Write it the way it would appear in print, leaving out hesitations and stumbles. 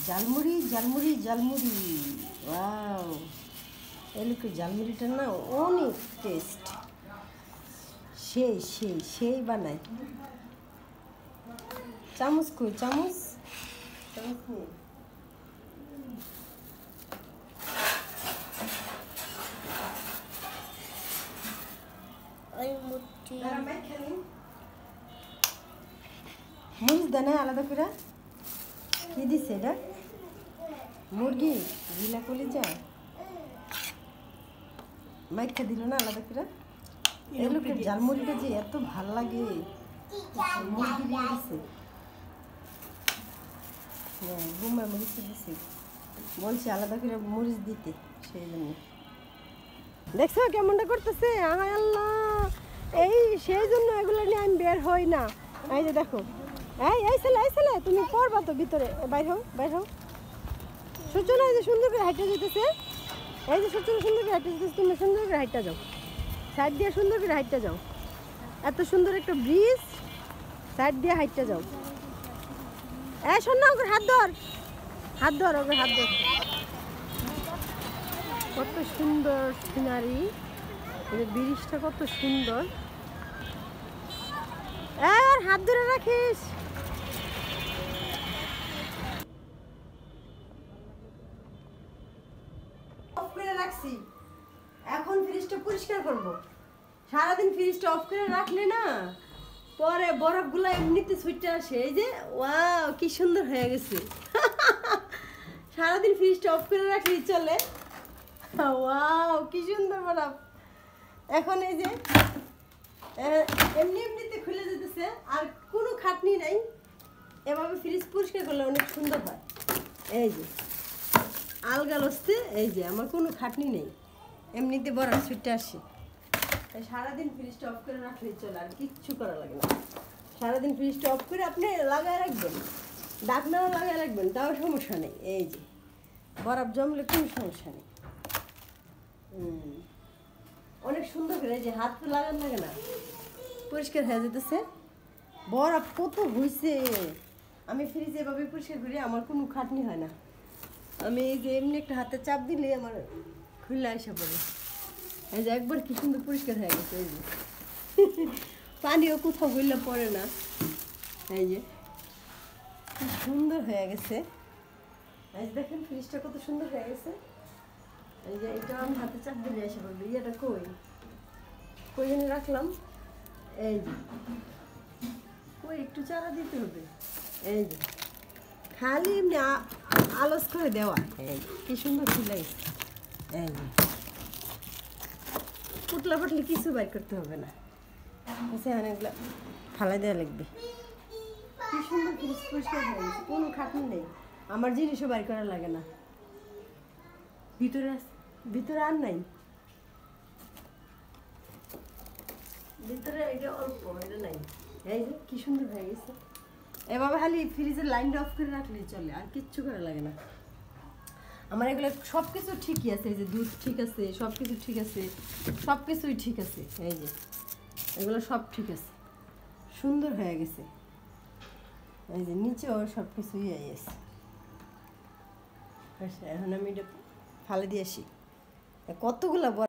Jhalmuri jhalmuri jhalmuri, wow! এলুকে ঝালমুড়িটা না অনেক test, সেই সেই সেই বানায়। চামচ কই, চামচ চামচ নিয়ে মরিচ দেয় আলাদা করে। কি দিছে এটা? মুরগি গিলা কলিজা মাইখা দিল না আলাদা করে। এই লোকের ঝালমুড়িটা যে এত ভাল লাগে, মুরগি দিয়ে দিছে, গুমা মরিচ দিছে, বলছি আলাদা করে মরিচ দিতে, সেই জন্য। দেখছো কেমনটা করতেছে? আয় আল্লাহ, এই সেই জন্য এগুলো নিয়ে আমি বের হই না। এই যে দেখো, এই ছেলে তুমি পড়বা তো ভিতরে, বাইর হও বাইর হও। সূর্যনা এই যে সুন্দর করে হাইটে যেতেছে, এই যে সূর্যনা সুন্দর করে হাইটে যেতেছে, তুমি সুন্দর করে হাইটটা যাও, সাইড দিয়ে সুন্দর করে হাইটটা যাও। এত সুন্দর একটা ব্রিজ, সাইড দিয়ে হাইটটা যাও। এই শোন না, ওকে হাত ধর, হাত ধর, ওকে হাত ধর। কত সুন্দর সিনারি, ব্রিজটা কত সুন্দর। আর হাত ধরে রাখিস। অফ করে রাখছি, এখন ফ্রিজটা পরিষ্কার করব। সারাদিন ফ্রিজটা অফ করে রাখলে না পরে বরফগুলো এমনিতে ছুটে আসে। এই যে ওয়াও, কি সুন্দর হয়ে গেছে। সারাদিন ফ্রিজটা অফ করে রাখলেই চলে। ওয়াও, কি সুন্দর বরফ। এখন এই যে এমনিতে খুলে যেতেছে, আর কোনো খাটনি নাই। এভাবে ফ্রিজ পরিষ্কার করলে অনেক সুন্দর হয়। এই যে আলগা লসতে, এই যে আমার কোনো খাটনি নেই, এমনিতে বরফ ছুটে আসে। তাই সারাদিন ফ্রিজটা অফ করে রাখলেই চলে, আর কিচ্ছু করা লাগে না। সারাদিন ফ্রিজটা অফ করে আপনি লাগায় রাখবেন, ডাকনাও লাগায় রাখবেন, তাও সমস্যা নেই। এই যে বরফ জমলে কোনো সমস্যা নেই। অনেক সুন্দর করে, এই যে হাত লাগান লাগে না, পরিষ্কার হয়ে যেতেছে। বরফ কত হয়েছে, আমি ফ্রিজ এভাবে পরিষ্কার করি, আমার কোনো খাটনি হয় না। আমি এই যে এমনি একটা হাতে চাপ দিলে আমার খুলে আসা পড়ে। এই যে একবার কি সুন্দর পরিষ্কার হয়ে গেছে। এই যে পানিও কোথাও গইলে পড়ে না। এই যে কি সুন্দর হয়ে গেছে। এই যে দেখেন ফ্রিজটা কত সুন্দর হয়ে গেছে। এই যে এটা আমি হাতে চাপ দিলে এসে পড়বে। ইয়েটা কই কই এনে রাখলাম, এই যে কই একটু চারা দিতে হবে। এই যে খালি এমনি আলস করে দেওয়া। এই কি সুন্দর ফুল লাগছে। এই যে পুটলা পাটলি কিছু বাইর করতে হবে না, অনেকগুলো ফালাই দেওয়া লাগবে। কি সুন্দর পরিষ্কার হয়ে গেছে, কোনো খাটনি নেই, আমার জিনিসও বাইর করা লাগে না। ভিতরে ভিতরে আর নাই, ভিতরে এটা অল্প, এটা নাই। এই যে কি সুন্দর হয়ে গেছে। এভাবে খালি ফ্রিজের লাইনটা অফ করে রাখলেই চলে, আর কিচ্ছু করা লাগে না। আমার এগুলো সব কিছু ঠিকই আছে। এই যে দুধ ঠিক আছে, সব কিছু ঠিক আছে, সব কিছুই ঠিক আছে। এই যে এগুলো সব ঠিক আছে, সুন্দর হয়ে গেছে। এই যে নিচেও সব কিছুই আছে। এখন আমি এটা ফালে দিয়ে আসি। কতগুলা